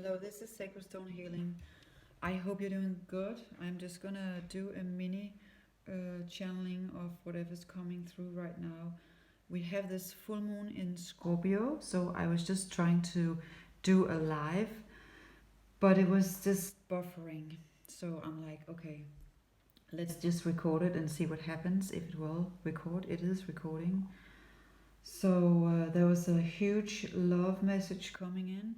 Hello, this is Sacred Stone Healing. I hope you're doing good. I'm just gonna do a mini channeling of whatever's coming through right now. We have this full moon in Scorpio, so I was just trying to do a live, but it was just buffering. So I'm like, okay, let's just record it and see what happens. If it will record, it is recording. So there was a huge love message coming in,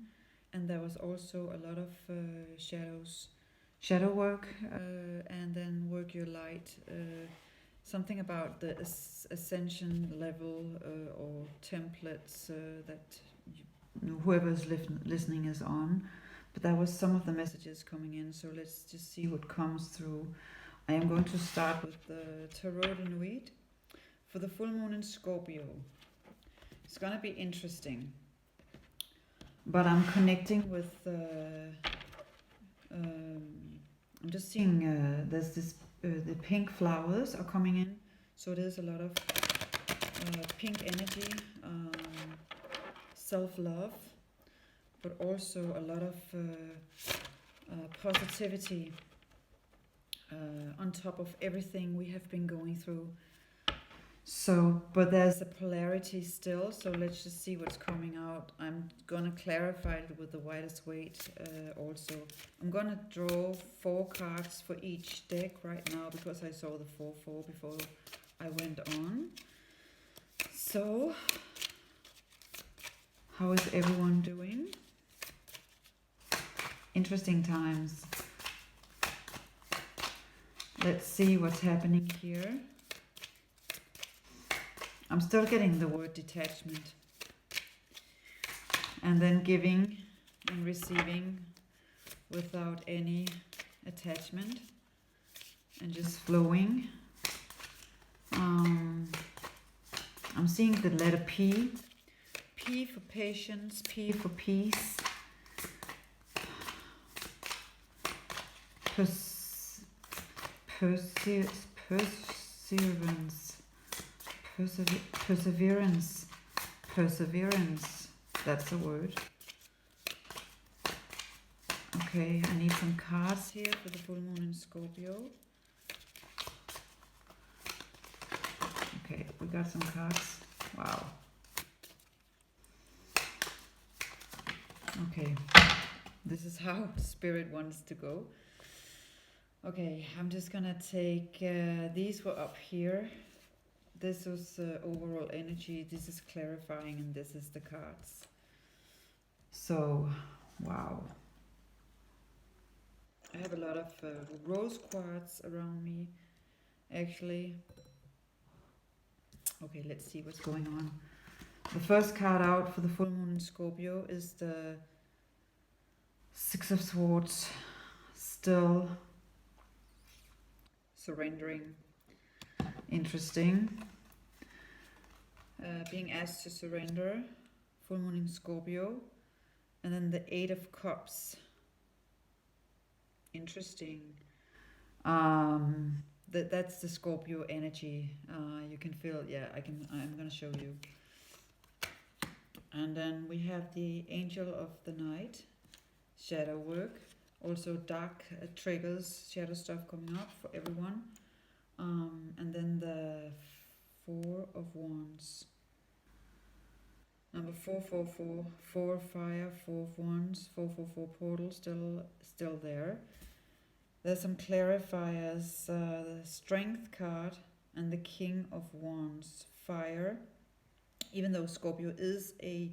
and there was also a lot of shadow work, and then work your light. Something about the ascension level or templates that whoever's listening is on. But that was some of the messages coming in, so let's just see what comes through. I am going to start with the Tarot de Nuit for the full moon in Scorpio. It's gonna be interesting, but I'm connecting with. I'm just seeing there's this the pink flowers are coming in, so there's a lot of pink energy, self-love, but also a lot of positivity on top of everything we have been going through. So, but there's a polarity still, so let's just see what's coming out. I'm gonna clarify it with the widest weight also. I'm gonna draw 4 cards for each deck right now because I saw the 4-4 before I went on. So, how is everyone doing? Interesting times. Let's see what's happening here. I'm still getting the word detachment. And then giving and receiving without any attachment. And just flowing. I'm seeing the letter P. P for patience, P for peace. Perseverance, that's a word. Okay, I need some cards here for the full moon in Scorpio. Okay, we got some cards. Wow. Okay, this is how Spirit wants to go. Okay, I'm just gonna take, these were up here. This was overall energy, this is clarifying, and this is the cards. So, wow. I have a lot of rose quartz around me, actually. Okay, let's see what's going on. The first card out for the full moon in Scorpio is the 6 of Swords. Still surrendering. Interesting. Being asked to surrender. Full moon in Scorpio. And then the 8 of Cups. Interesting. That's the Scorpio energy. You can feel, yeah, I'm gonna show you. And then we have the Angel of the Night. Shadow work. Also dark triggers, shadow stuff coming up for everyone. And then the 4 of Wands. Number 444, 4 fire, 4 of Wands, 444 portal still there. There's some clarifiers, the Strength card and the King of Wands, fire. Even though Scorpio is a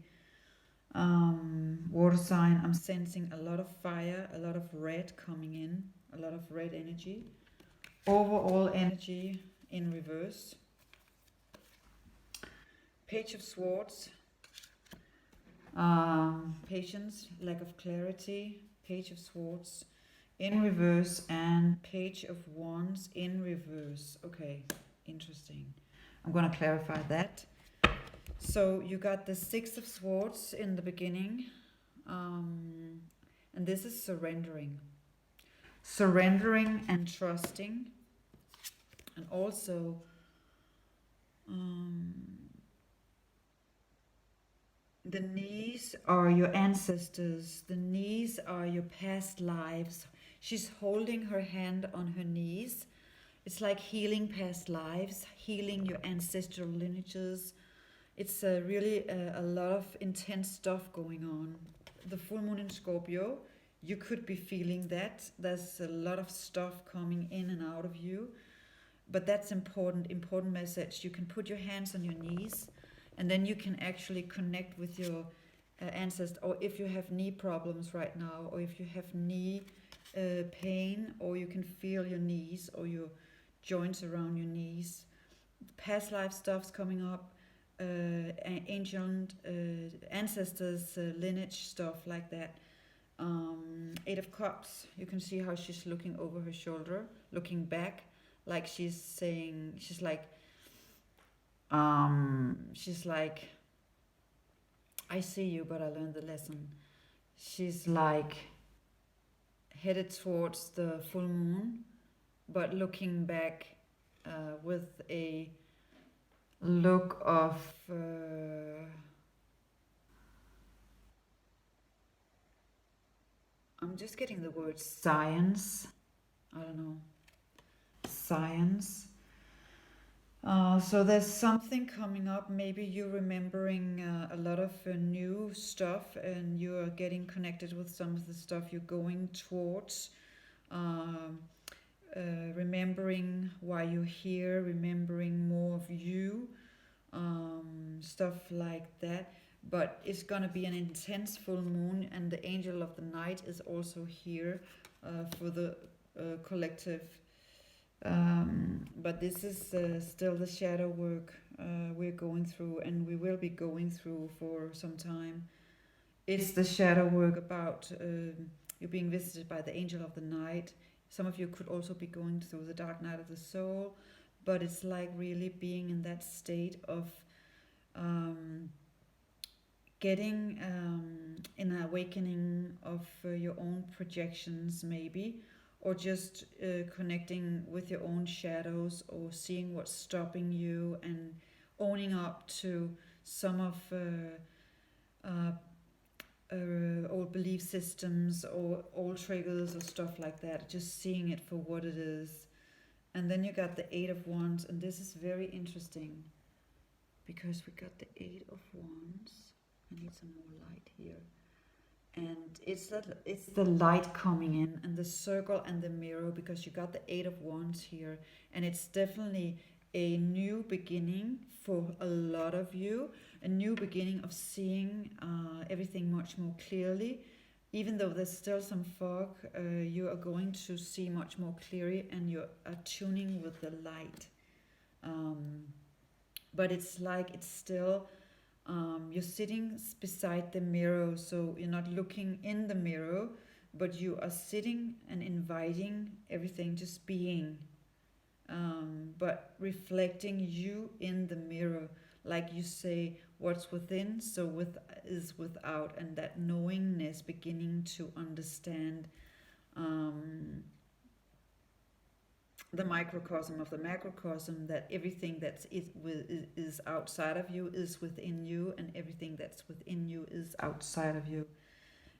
water sign, I'm sensing a lot of fire, a lot of red coming in, a lot of red energy. Overall energy in reverse. Page of Swords. Patience, lack of clarity. Page of Swords in reverse and Page of Wands in reverse. Okay, interesting. I'm going to clarify that. So you got the 6 of Swords in the beginning, and this is surrendering. Surrendering and trusting, and also The knees are your ancestors. The knees are your past lives. She's holding her hand on her knees. It's like healing past lives, healing your ancestral lineages. It's really a lot of intense stuff going on. The full moon in Scorpio, you could be feeling that. There's a lot of stuff coming in and out of you. But that's important message. You can put your hands on your knees, and then you can actually connect with your ancestor. Or if you have knee problems right now, or if you have knee pain, or you can feel your knees or your joints around your knees. Past life stuff's coming up, ancient ancestors, lineage stuff like that. Eight of Cups, you can see how she's looking over her shoulder, looking back, like she's saying, she's like, I see you, but I learned the lesson. She's like headed towards the full moon, but looking back with a look of I'm just getting the word science. I don't know. Science. So there's something coming up. Maybe you're remembering a lot of new stuff, and you're getting connected with some of the stuff you're going towards. Um, Remembering why you're here, remembering more of you, stuff like that. But it's gonna be an intense full moon, and the angel of the night is also here for the collective. But this is still the shadow work we're going through, and we will be going through for some time. It's the shadow work about you being visited by the angel of the night. Some of you could also be going through the dark night of the soul, but it's like really being in that state of getting an awakening of your own projections, maybe, or just connecting with your own shadows, or seeing what's stopping you, and owning up to some of old belief systems or old triggers or stuff like that, just seeing it for what it is. And then you got the Eight of Wands, and this is very interesting because we got the Eight of Wands. I need some more light here. And it's the light coming in, and the circle and the mirror, because you got the Eight of Wands here, and it's definitely a new beginning for a lot of you, a new beginning of seeing everything much more clearly. Even though there's still some fog, you are going to see much more clearly, and you're tuning with the light. But it's like it's still, you're sitting beside the mirror, so you're not looking in the mirror, but you are sitting and inviting everything, just being, but reflecting you in the mirror. Like you say, what's within, so is without, and that knowingness, beginning to understand the microcosm of the macrocosm, that everything is outside of you is within you, and everything that's within you is outside of you.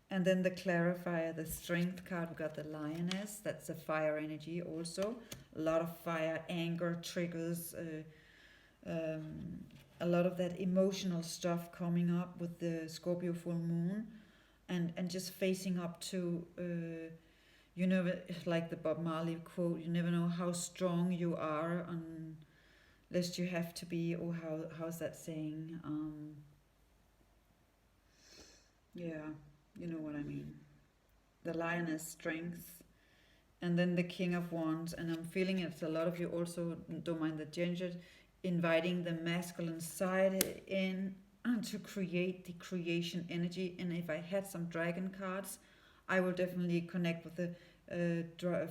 And then the clarifier, the strength card, we got the lioness. That's a fire energy also. A lot of fire, anger, triggers, a lot of that emotional stuff coming up with the Scorpio full moon, and just facing up to, you never, like the Bob Marley quote, you never know how strong you are unless you have to be, or how's that saying? Yeah, you know what I mean. The lioness strength, and then the King of Wands, and I'm feeling it's a lot of you also, don't mind the ginger, inviting the masculine side in to create the creation energy. And if I had some dragon cards, I will definitely connect with the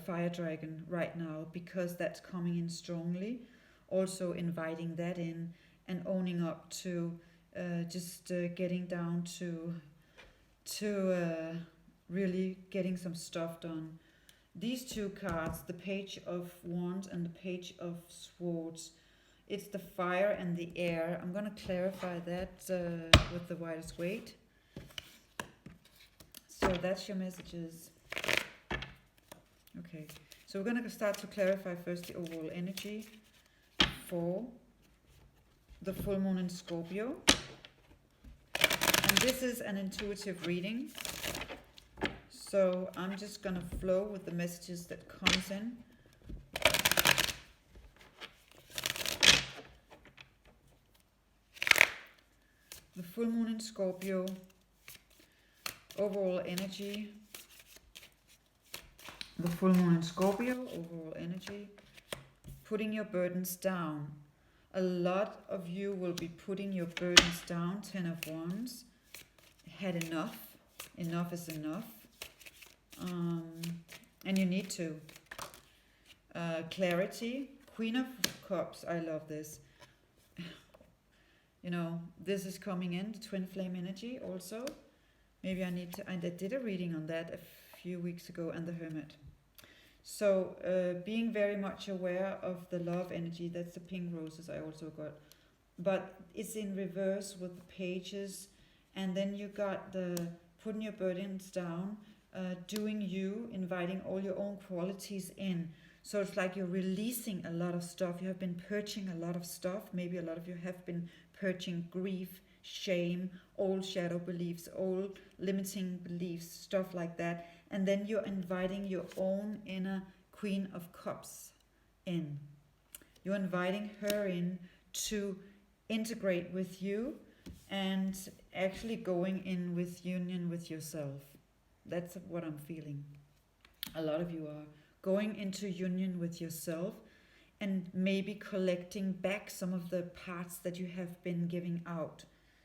fire dragon right now, because that's coming in strongly. Also inviting that in, and owning up to just getting down to really getting some stuff done. These two cards, the Page of Wands and the Page of Swords, It's the fire and the air. I'm going to clarify that with the widest weight. So that's your messages. Okay, so we're going to start to clarify first the overall energy for the full moon in Scorpio. And this is an intuitive reading. So I'm just going to flow with the messages that comes in. The full moon in Scorpio, overall energy. The full moon in Scorpio, overall energy. Putting your burdens down. A lot of you will be putting your burdens down. 10 of Wands. Had enough. Enough is enough. And you need to. Clarity. Queen of Cups. I love this. You know, this is coming in. The twin flame energy also. Maybe I need to... I did a reading on that a few weeks ago. And the Hermit. So being very much aware of the love energy. That's the pink roses I also got. But it's in reverse with the pages. And then you got the putting your burdens down. Doing you, inviting all your own qualities in. So it's like you're releasing a lot of stuff. You have been purging a lot of stuff. Maybe a lot of you have been purging grief, shame, old shadow beliefs, old limiting beliefs, stuff like that. And then you're inviting your own inner Queen of Cups in. You're inviting her in to integrate with you and actually going in with union with yourself. That's what I'm feeling. A lot of you are going into union with yourself and maybe collecting back some of the parts that you have been giving out.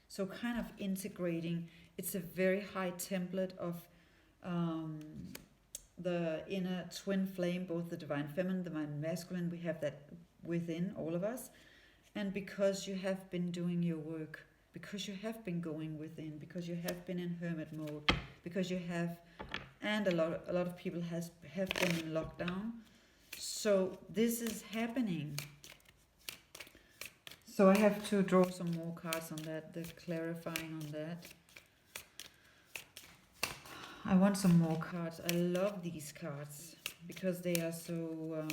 So kind of integrating. It's a very high template of the inner twin flame, both the divine feminine, divine masculine. We have that within all of us. And because you have been doing your work, because you have been going within, because you have been in hermit mode, because you have, and a lot of people have been in lockdown. So this is happening. So I have to draw some more cards on that, the clarifying on that. I want some more cards. I love these cards because they are so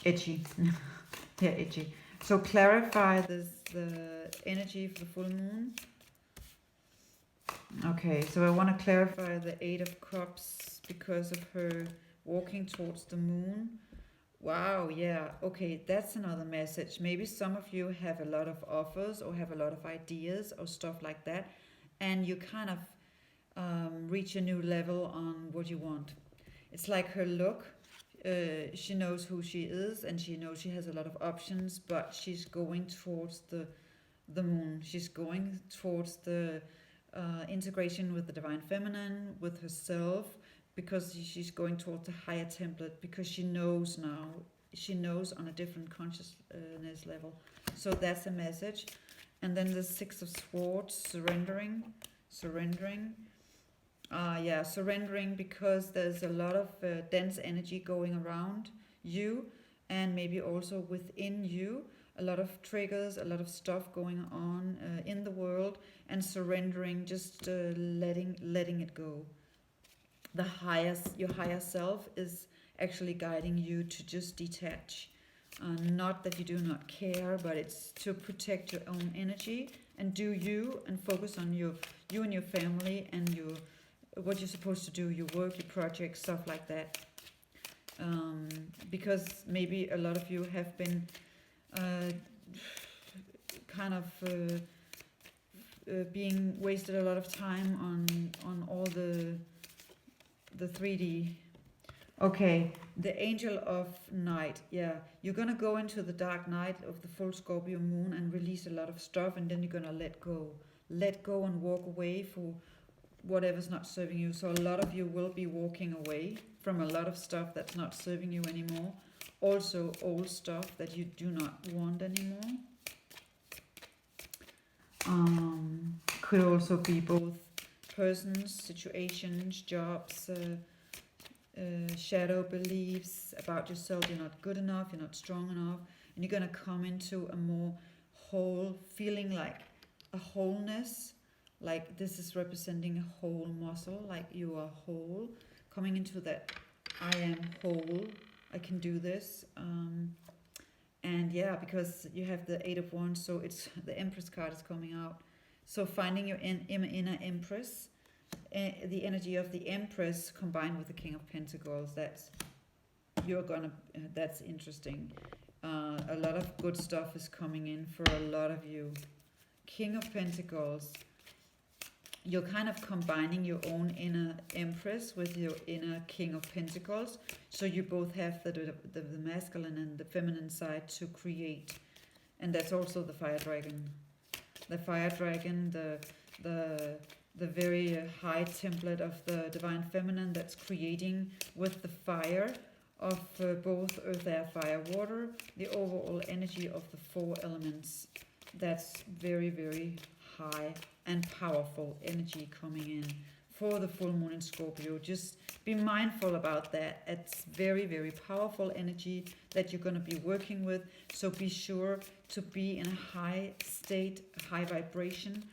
edgy. Yeah, edgy. So clarify the energy for the full moon. Okay, so I want to clarify the 8 of Cups because of her walking towards the moon. Wow, yeah, okay, that's another message. Maybe some of you have a lot of offers or have a lot of ideas or stuff like that, and you kind of reach a new level on what you want. It's like her look. She knows who she is and she knows she has a lot of options, but she's going towards the moon. She's going towards the integration with the divine feminine, with herself, because she's going towards a higher template, because she knows now. She knows on a different consciousness level. So that's a message. And then the 6 of Swords, surrendering. Yeah, surrendering because there's a lot of dense energy going around you and maybe also within you. A lot of triggers, a lot of stuff going on in the world, and surrendering, just letting it go. Your higher self is actually guiding you to just detach. Not that you do not care, but it's to protect your own energy and do you and focus on you and your family and what you're supposed to do, your work, your projects, stuff like that. Because maybe a lot of you have been kind of being wasted a lot of time on all the 3D. Okay, the Angel of Night. Yeah, you're gonna go into the dark night of the full Scorpio moon and release a lot of stuff, and then you're gonna let go and walk away for whatever's not serving you. So a lot of you will be walking away from a lot of stuff that's not serving you anymore. Also old stuff that you do not want anymore. Could also be both persons, situations, jobs, shadow beliefs about yourself. You're not good enough, you're not strong enough, and you're going to come into a more whole feeling, like a wholeness, like this is representing a whole muscle, like you are whole, coming into that I am whole, I can do this. And yeah, because you have the Eight of Wands, so it's the Empress card is coming out. So finding your inner Empress, the energy of the Empress combined with the King of Pentacles, that's interesting. A lot of good stuff is coming in for a lot of you. King of Pentacles, you're kind of combining your own inner Empress with your inner King of Pentacles. So you both have the masculine and the feminine side to create. And that's also the fire dragon. The fire dragon, the very high template of the divine feminine that's creating with the fire of both earth, air, fire, water, the overall energy of the four elements. That's very, very high and powerful energy coming in for the full moon in Scorpio. Just be mindful about that. It's very, very powerful energy that you're going to be working with. So be sure to be in a high state, high vibration.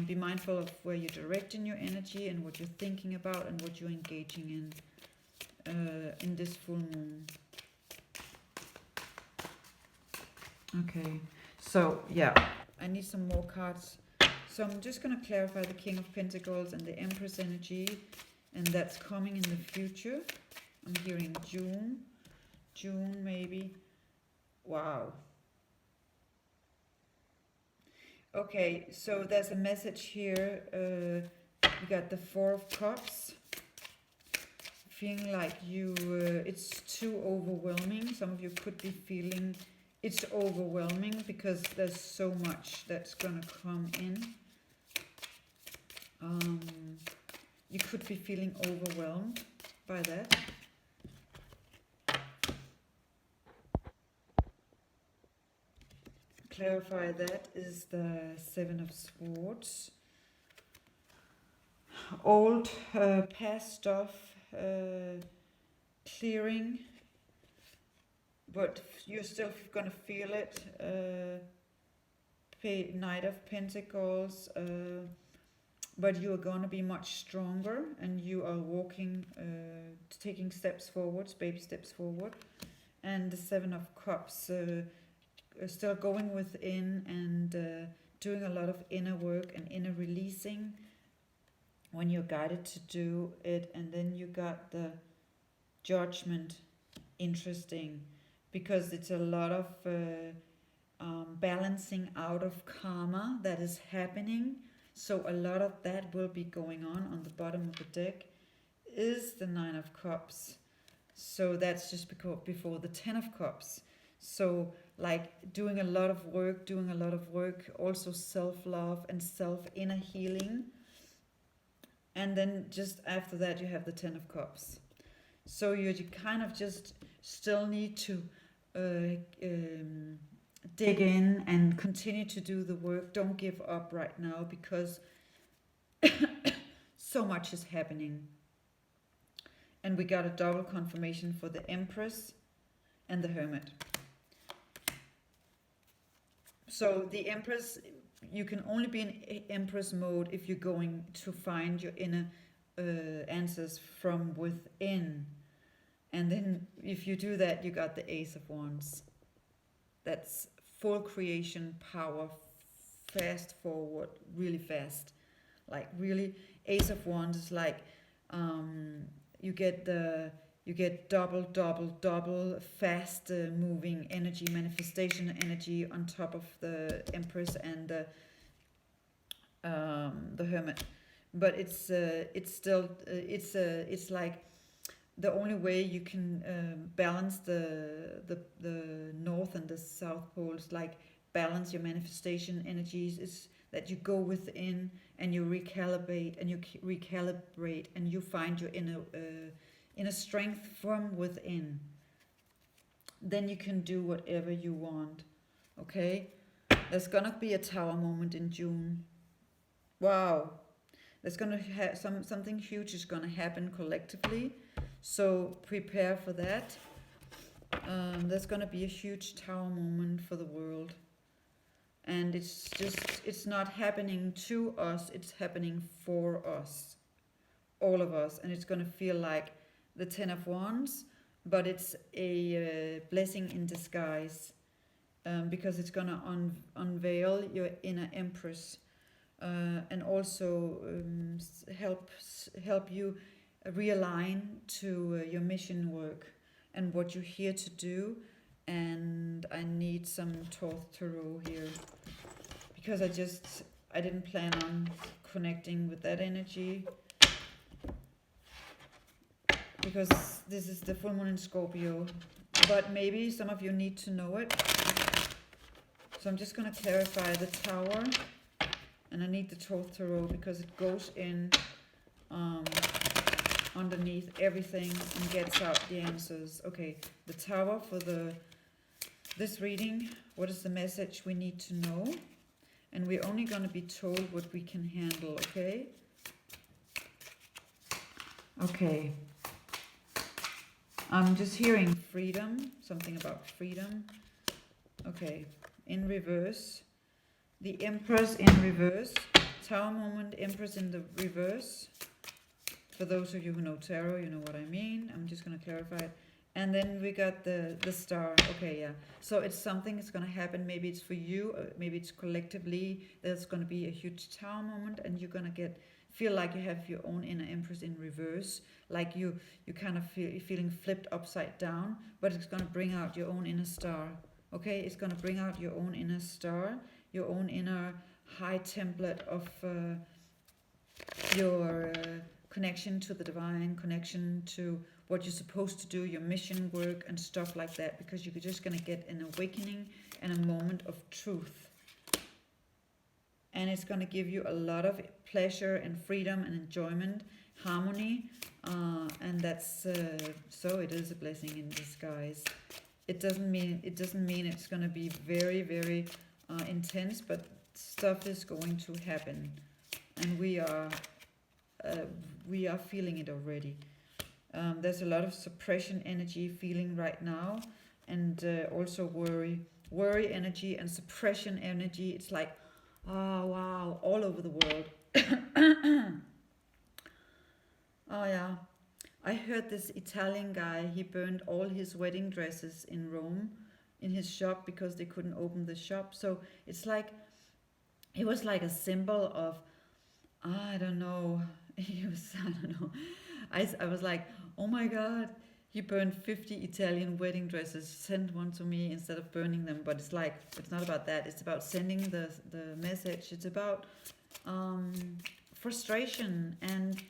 Be mindful of where you're directing your energy and what you're thinking about and what you're engaging in this full moon. Okay, so yeah, I need some more cards. So I'm just going to clarify the King of Pentacles and the Empress energy, and that's coming in the future. I'm hearing June maybe. Wow. Okay, so there's a message here. We got the Four of Cups. Feeling like it's too overwhelming. Some of you could be feeling it's overwhelming because there's so much that's going to come in. You could be feeling overwhelmed by that. Clarify that is the Seven of Swords. Old, past stuff, clearing, but you're still going to feel it. Knight of Pentacles, but you are going to be much stronger, and you are walking, taking steps forwards, baby steps forward. And the Seven of Cups, still going within and doing a lot of inner work and inner releasing when you're guided to do it. And then you got the Judgment. Interesting, because it's a lot of balancing out of karma that is happening. So a lot of that will be going on the bottom of the deck is the Nine of Cups. So that's just before the Ten of Cups. So like doing a lot of work, also self-love and self-inner healing. And then just after that you have the Ten of Cups. So you kind of just still need to dig in and continue to do the work. Don't give up right now, because so much is happening. And we got a double confirmation for the Empress and the Hermit. So the Empress, you can only be in Empress mode if you're going to find your inner answers from within. And then if you do that, you got the Ace of Wands. That's full creation power, fast forward, really fast. Like really, Ace of Wands is like you get double fast moving energy, manifestation energy on top of the Empress and the Hermit. But it's still it's like the only way you can balance the north and the south poles, like balance your manifestation energies, is that you go within and you recalibrate and you find your inner strength from within. Then you can do whatever you want. Okay, there's gonna be a Tower moment in June. Wow, there's gonna have something huge is gonna happen collectively. So prepare for that. There's going to be a huge tower moment for the world. And it's not happening to us, it's happening for us. All of us. And it's going to feel like the Ten of Wands, but it's a blessing in disguise. Because it's going to unveil your inner Empress. And also help you realign to your mission work and what you're here to do. And I need some Thoth Tarot here, because I didn't plan on connecting with that energy, because this is the full moon in Scorpio, but maybe some of you need to know it. So I'm just going to clarify the Tower, and I need the Thoth Tarot because it goes in underneath everything and gets out the answers. Okay, the Tower for this reading. What is the message we need to know? And we're only going to be told what we can handle, okay? Okay. I'm just hearing freedom, something about freedom. Okay, in reverse. The Empress in reverse. Tower moment, Empress in the reverse. For those of you who know tarot, you know what I mean. I'm just going to clarify it. And then we got the star. Okay, yeah. So it's something that's going to happen. Maybe it's for you. Maybe it's collectively. There's going to be a huge tower moment. And you're going to feel like you have your own inner Empress in reverse. Like you kind of feeling flipped upside down. But it's going to bring out your own inner star. Okay, it's going to bring out your own inner star. Your own inner high template of your connection to the divine, connection to what you're supposed to do, your mission work and stuff like that, because you're just going to get an awakening and a moment of truth. And it's going to give you a lot of pleasure and freedom and enjoyment, harmony, and that's so it is a blessing in disguise. It doesn't mean it's going to be very, very intense, but stuff is going to happen, and we are feeling it already. There's a lot of suppression energy feeling right now, and also worry energy and suppression energy. It's like, oh wow, all over the world. Oh yeah, I heard this Italian guy, he burned all his wedding dresses in Rome in his shop because they couldn't open the shop. So it's like, it was like a symbol of, I don't know, I don't know. I was like, oh my God, he burned 50 Italian wedding dresses, send one to me instead of burning them. But it's like, it's not about that. It's about sending the message. It's about frustration and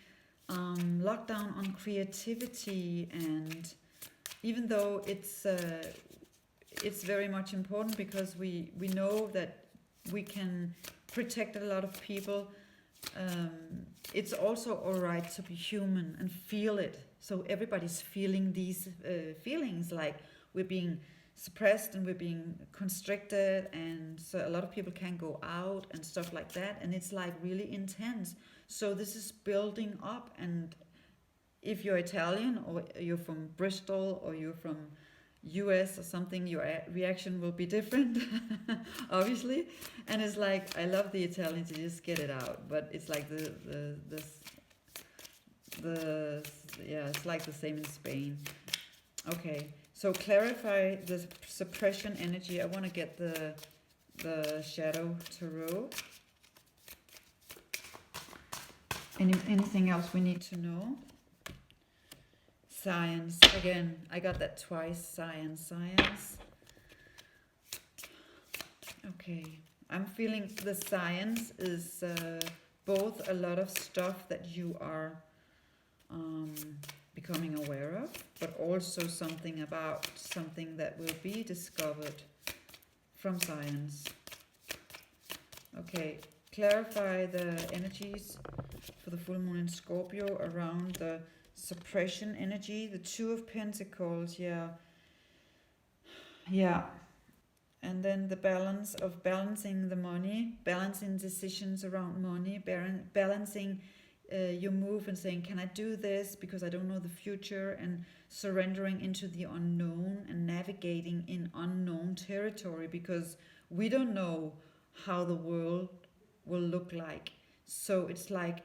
lockdown on creativity. And even though it's very much important, because we know that we can protect a lot of people, it's also alright to be human and feel it. So everybody's feeling these feelings, like we're being suppressed and we're being constricted, and so a lot of people can't go out and stuff like that, and it's like really intense. So this is building up, and if you're Italian or you're from Bristol or you're from US or something, your reaction will be different, obviously. And it's like, I love the Italians to just get it out, but it's like yeah, it's like the same in Spain. Okay, so clarify the suppression energy. I want to get the Shadow Tarot. Anything else we need to know? Science. Again, I got that twice. Science. Okay. I'm feeling the science is both a lot of stuff that you are becoming aware of, but also something about something that will be discovered from science. Okay. Clarify the energies for the full moon in Scorpio around the suppression energy. The Two of Pentacles, yeah, and then the balance of balancing the money, balancing decisions around money, balancing you move and saying, can I do this because I don't know the future, and surrendering into the unknown and navigating in unknown territory, because we don't know how the world will look like. So it's like,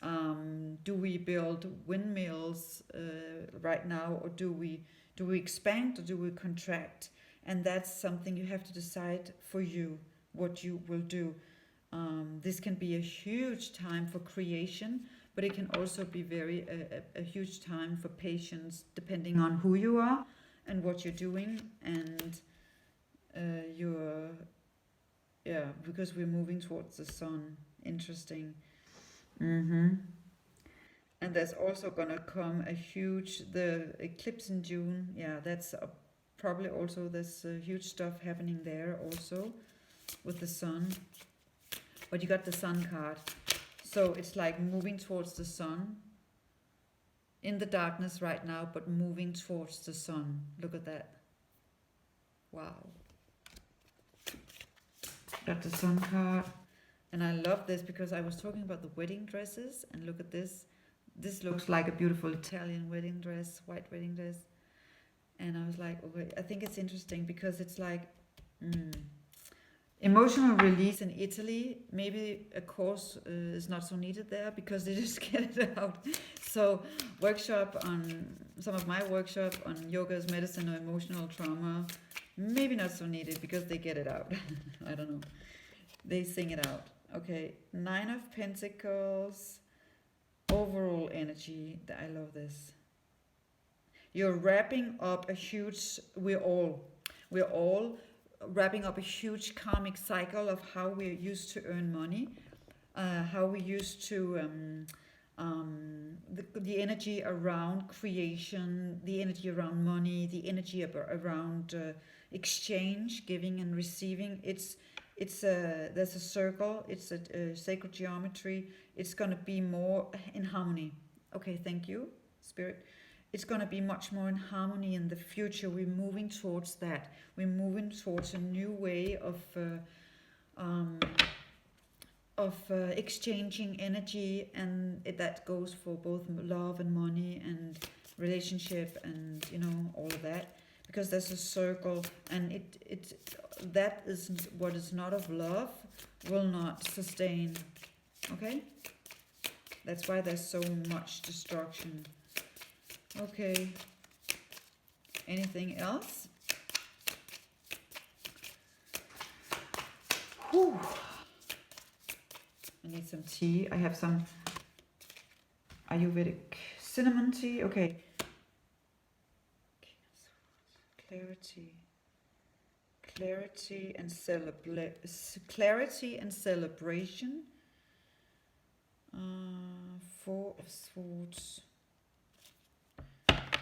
do we build windmills right now, or do we expand, or do we contract? And that's something you have to decide for you, what you will do. This can be a huge time for creation, but it can also be a huge time for patience, depending on who you are and what you're doing, and because we're moving towards the sun. Interesting. And there's also gonna come the eclipse in June. Yeah, that's probably also this huge stuff happening there also with the sun. But you got the sun card. So it's like moving towards the sun. In the darkness right now, but moving towards the sun. Look at that. Wow. Got the sun card. And I love this because I was talking about the wedding dresses, and look at this. This looks like a beautiful Italian wedding dress, white wedding dress. And I was like, okay, I think it's interesting because it's like emotional release in Italy. Maybe a course is not so needed there because they just get it out. So some of my workshop on yoga as medicine or emotional trauma, maybe not so needed because they get it out. I don't know. They sing it out. Okay, 9 of Pentacles. Overall energy. I love this. You're wrapping up a huge, we're all wrapping up a huge karmic cycle of how we're used to earn money, how we used to the energy around creation, the energy around money, the energy around exchange, giving and receiving. There's a circle, it's a sacred geometry. It's going to be more in harmony. Okay, thank you, Spirit. It's going to be much more in harmony in the future. We're moving towards that. We're moving towards a new way of exchanging energy, and that goes for both love and money and relationship and all of that. Because there's a circle, and that is what is not of love will not sustain. Okay? That's why there's so much destruction. Okay. Anything else? Whew. I need some tea. I have some Ayurvedic cinnamon tea. Okay. Clarity and celebration. 4 of Swords.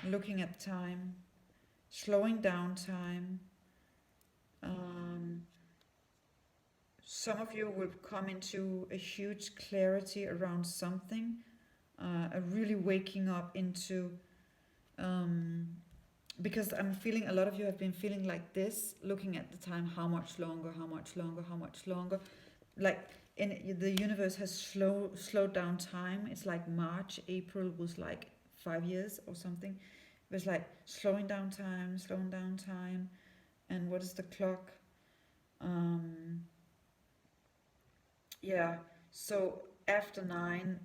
Looking at time, slowing down time. Some of you will come into a huge clarity around something, a really waking up into, because I'm feeling a lot of you have been feeling like this, looking at the time, how much longer, like the universe has slowed down time. It's like March, April was like 5 years or something. It was like slowing down time. And what is the clock? Yeah, so after 9,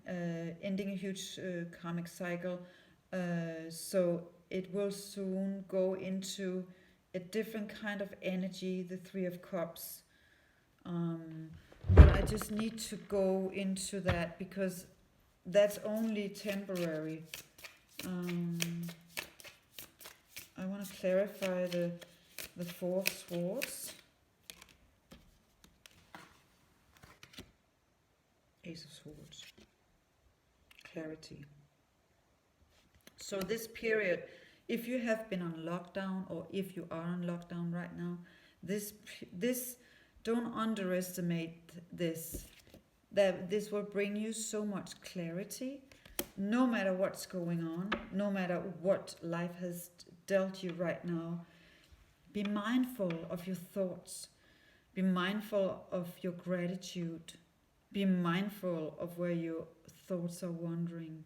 ending a huge karmic cycle. So it will soon go into a different kind of energy, the 3 of Cups. But I just need to go into that because that's only temporary. I want to clarify the 4 of Swords. Ace of Swords. Clarity. So this period, if you have been on lockdown or if you are on lockdown right now, this don't underestimate this. That this will bring you so much clarity, no matter what's going on, no matter what life has dealt you right now. Be mindful of your thoughts. Be mindful of your gratitude. Be mindful of where your thoughts are wandering.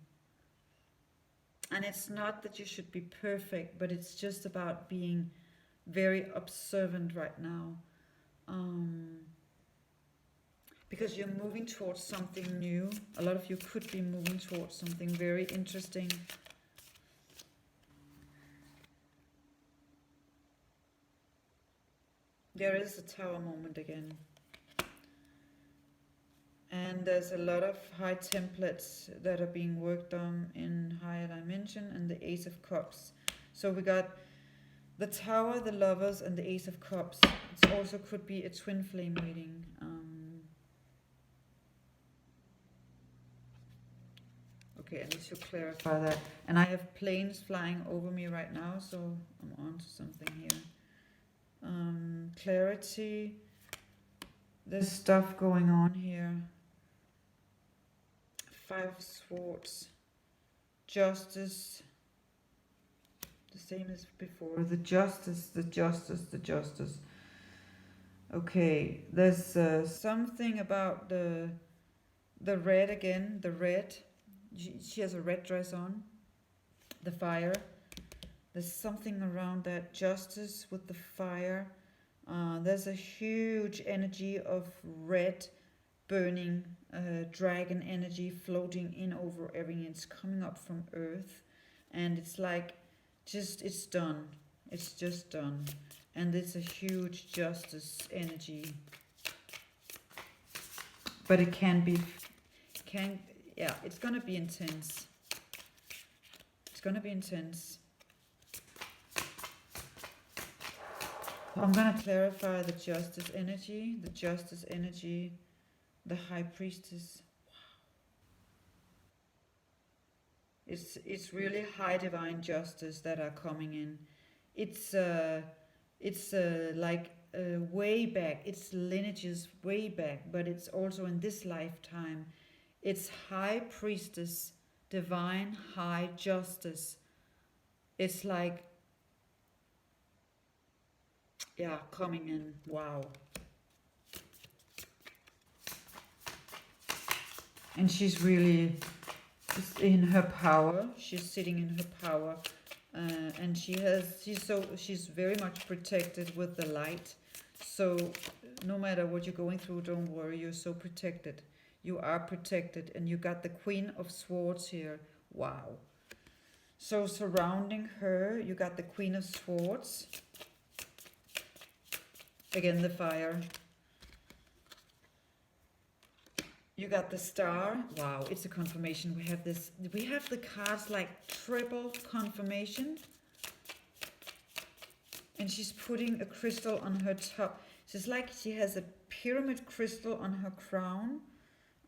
And it's not that you should be perfect, but it's just about being very observant right now. Because you're moving towards something new. A lot of you could be moving towards something very interesting. There is a tower moment again. And there's a lot of high templates that are being worked on in higher dimension, and the Ace of Cups. So we got the Tower, the Lovers, and the Ace of Cups. It also could be a twin flame reading. Okay, I need to clarify that. And I have planes flying over me right now, so I'm on to something here. Clarity. There's stuff going on here. Five of Swords. Justice. The same as before. The Justice, the Justice, the Justice. Okay, there's something about the red again. The red. She has a red dress on. The fire. There's something around that. Justice with the fire. There's a huge energy of red burning dragon energy floating in over everything. It's coming up from earth, and it's like it's done. It's just done. And it's a huge justice energy, but it yeah, it's gonna be intense. It's gonna be intense. I'm gonna clarify the justice energy, the high priestess. Wow. It's really high divine justice that are coming in. It's like way back. It's lineages way back, but it's also in this lifetime. It's high priestess, divine high justice. It's like, yeah, coming in. Wow. And she's really in her power. She's sitting in her power. And she's very much protected with the light. So no matter what you're going through, don't worry, you're so protected. You are protected, and you got the Queen of Swords here. Wow. So surrounding her, you got the Queen of Swords. Again, the fire. You got the Star. Wow, it's a confirmation. We have the cards like triple confirmation. And she's putting a crystal on her top. It's like she has a pyramid crystal on her crown.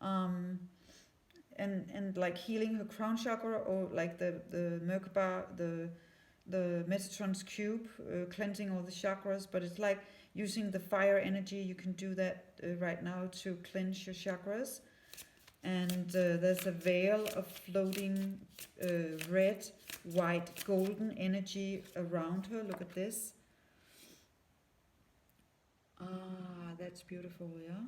And like healing her crown chakra, or like the Merkaba, the Metatron's cube, cleansing all the chakras. But it's like using the fire energy. You can do that right now to cleanse your chakras. And there's a veil of floating red, white, golden energy around her. Look at this. Ah, that's beautiful, yeah.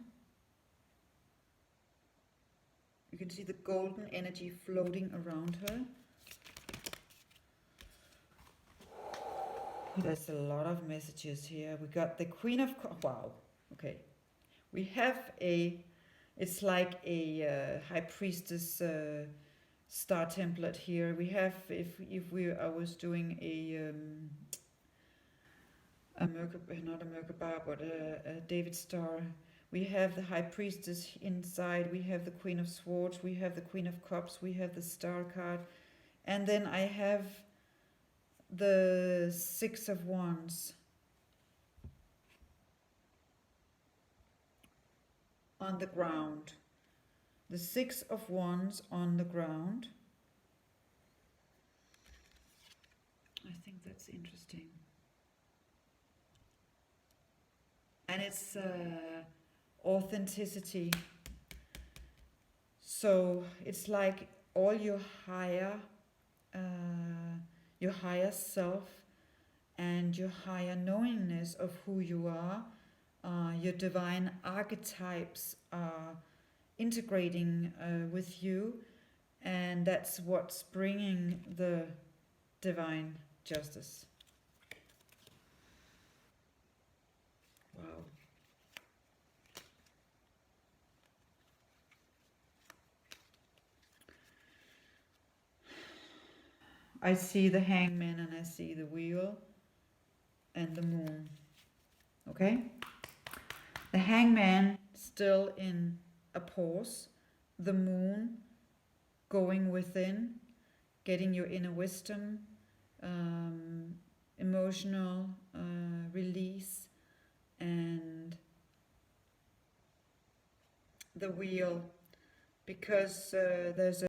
You can see the golden energy floating around her. There's a lot of messages here. We got the Queen of... Wow. Okay. We have it's like a high priestess star template here. We have, I was doing a Merkaba, not a Merkaba, but a David star. We have the high priestess inside. We have the Queen of Swords. We have the Queen of Cups. We have the Star card, and then I have the Six of Wands on the ground. The Six of Wands on the ground. I think that's interesting. And it's authenticity. So it's like all your higher self and your higher knowingness of who you are, your divine archetypes are integrating with you, and that's what's bringing the divine justice. Wow. I see the hangman and I see the wheel and the moon. Okay? The hangman still in a pause. The moon going within, getting your inner wisdom, emotional release, and the wheel, because there's